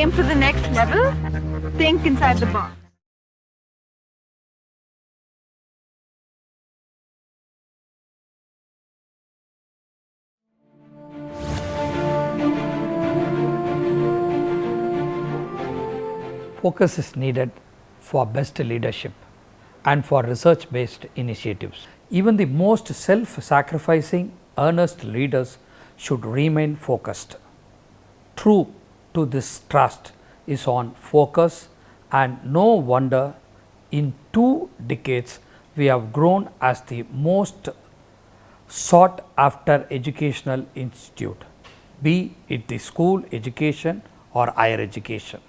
aim for the next level, think inside the box. Focus is needed for best leadership and for research-based initiatives. Even the most self-sacrificing, earnest leaders should remain focused. True to this trust is on focus, and no wonder in 2 decades we have grown as the most sought after educational institute, be it the school education or higher education.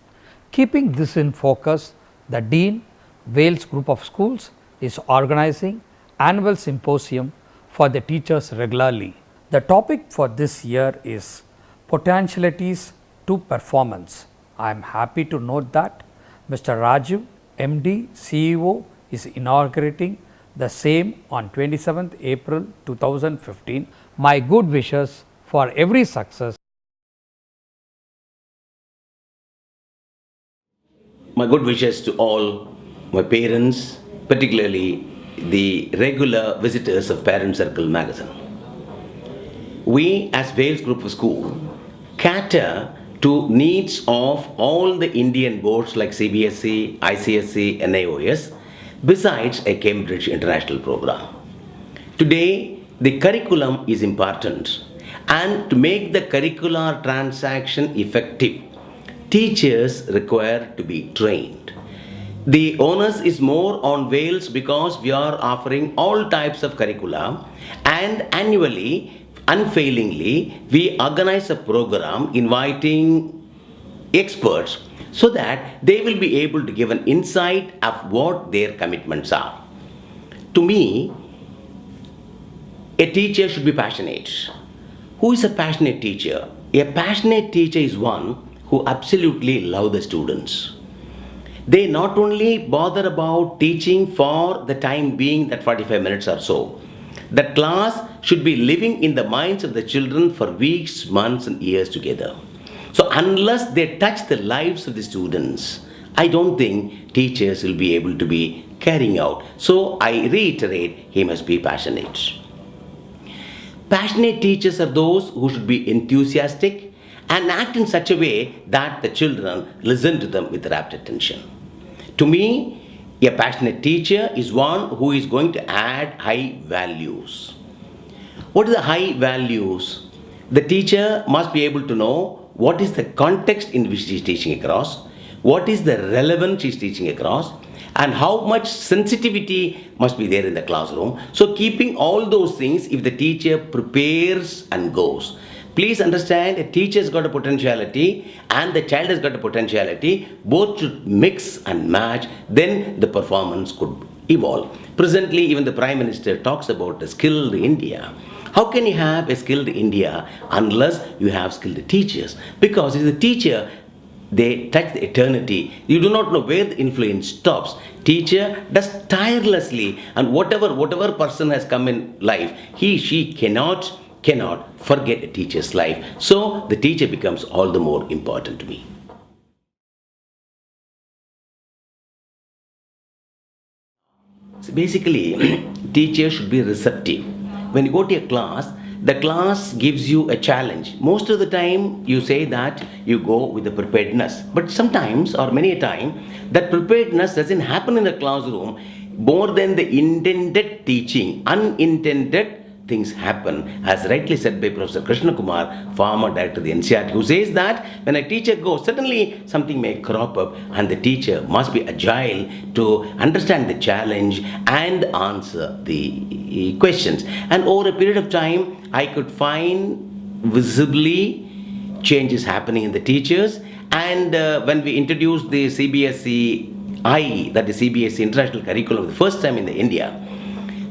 Keeping this in focus, the Dean, Vels Group of Schools is organizing annual symposium for the teachers regularly. The topic for this year is Potentialities to Performance. I am happy to note that Mr. Rajiv, MD, CEO is inaugurating the same on 27th April 2015. My good wishes for every success. My good wishes to all my parents, particularly the regular visitors of Parent Circle magazine. We as Vels Group of School cater to needs of all the Indian boards like CBSE, ICSE, NIOS, besides a Cambridge International program. Today, the curriculum is important, and to make the curricular transaction effective, teachers require to be trained. The onus is more on Vels because we are offering all types of curricula, and annually, unfailingly, we organize a program inviting experts so that they will be able to give an insight of what their commitments are. To me, a teacher should be passionate. Who is a passionate teacher? A passionate teacher is one who absolutely love the students. They not only bother about teaching for the time being, that 45 minutes or so. The class should be living in the minds of the children for weeks, months and years together. So unless they touch the lives of the students, I don't think teachers will be able to be carrying out. So I reiterate, he must be passionate. Passionate teachers are those who should be enthusiastic and act in such a way that the children listen to them with rapt attention. To me, a passionate teacher is one who is going to add high values. What are the high values? The teacher must be able to know what is the context in which he is teaching across, what is the relevance he is teaching across, and how much sensitivity must be there in the classroom. So keeping all those things, if the teacher prepares and goes, please understand, a teacher has got a potentiality and the child has got a potentiality. Both should mix and match, then the performance could evolve. Presently, even the Prime Minister talks about a skilled India. How can you have a skilled India unless you have skilled teachers? Because if the teacher, they touch the eternity. You do not know where the influence stops. Teacher does tirelessly, and whatever person has come in life, she cannot forget a teacher's life. So the teacher becomes all the more important to me. So basically, teachers should be receptive. When you go to a class, the class gives you a challenge. Most of the time, you say that you go with the preparedness. But sometimes, or many a time, that preparedness doesn't happen in the classroom. More than the intended teaching, unintended things happen, as rightly said by Professor Krishna Kumar, former director of the NCERT, who says that when a teacher goes, suddenly something may crop up, and the teacher must be agile to understand the challenge and answer the questions. And over a period of time, I could find visibly changes happening in the teachers. And when we introduced the CBSE that is CBSE International Curriculum, the first time in India,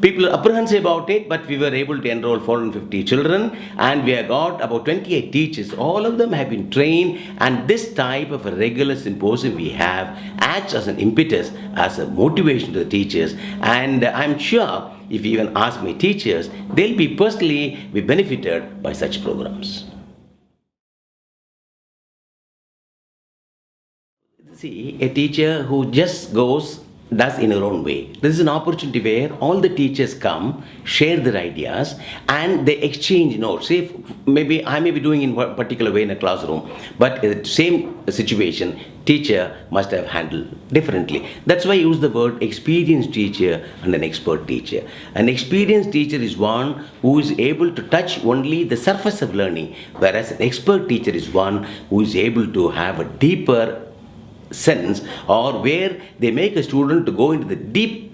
people are apprehensive about it, but we were able to enroll 450 children, and we have got about 28 teachers. All of them have been trained, and this type of a regular symposium we have acts as an impetus, as a motivation to the teachers. And I'm sure if you even ask my teachers, they'll be personally be benefited by such programs. see a teacher who just does in her own way. This is an opportunity where all the teachers come, share their ideas, and they exchange notes. Say, maybe I may be doing in one particular way in a classroom, but in the same situation, teacher must have handled differently. That's why I use the word experienced teacher and an expert teacher. An experienced teacher is one who is able to touch only the surface of learning, whereas an expert teacher is one who is able to have a deeper sense, or where they make a student to go into the deep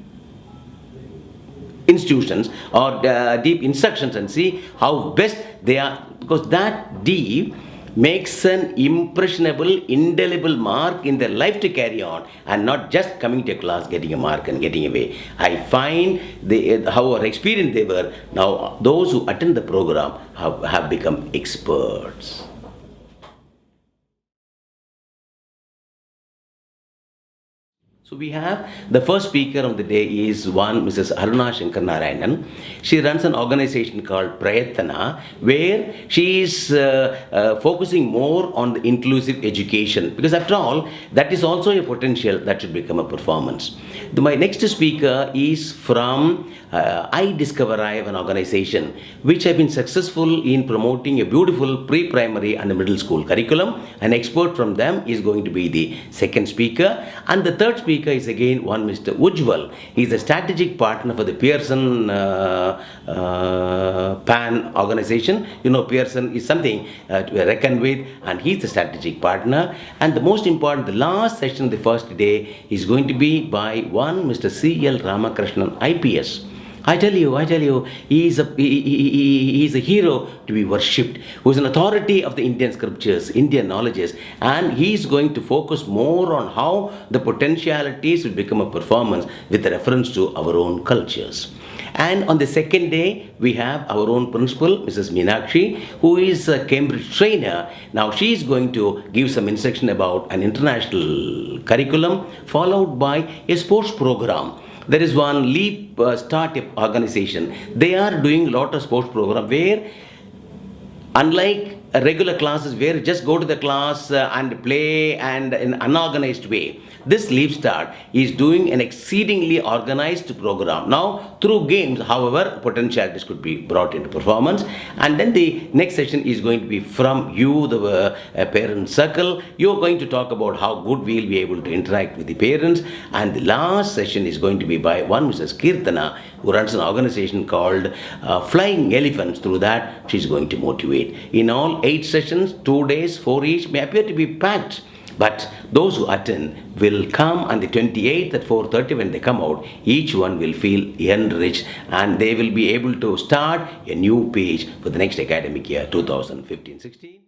institutions or deep instructions and see how best they are, because that deep makes an impressionable, indelible mark in their life to carry on, and not just coming to a class, getting a mark and getting away. I find how experienced they were. Now those who attend the program have become experts. So we have the first speaker of the day is one Mrs. Aruna Shankar Narayanan. She runs an organization called Prayatana, where she is focusing more on the inclusive education, because after all, that is also a potential that should become a performance. My next speaker is from I Discover I, an organization which have been successful in promoting a beautiful pre-primary and middle school curriculum. An expert from them is going to be the second speaker, and the third speaker is again one Mr. Ujjwal. He is a strategic partner for the Pearson PAN organization. You know, Pearson is something to be reckoned with, and he is the strategic partner. And the most important, the last session of the first day is going to be by one Mr. C.L. Ramakrishnan, IPS. I tell you, he is a hero to be worshipped, who is an authority of the Indian scriptures, Indian knowledges, and he is going to focus more on how the potentialities will become a performance with reference to our own cultures. And on the second day, we have our own principal, Mrs. Meenakshi, who is a Cambridge trainer. Now, she is going to give some instruction about an international curriculum, followed by a sports program. There is one Leap Startup organization. They are doing a lot of sports program where, unlike regular classes where you just go to the class and play and in an unorganized way, this Leap Start is doing an exceedingly organized program. Now, through games, however, potentialities could be brought into performance. And then the next session is going to be from you, the parent circle. You're going to talk about how good we'll be able to interact with the parents. And the last session is going to be by one Mrs. Kirtana, who runs an organization called Flying Elephants. Through that, she's going to motivate. In all 8 sessions, 2 days, 4 each, may appear to be packed. But those who attend will come on the 28th at 4:30. When they come out, each one will feel enriched, and they will be able to start a new page for the next academic year, 2015-16.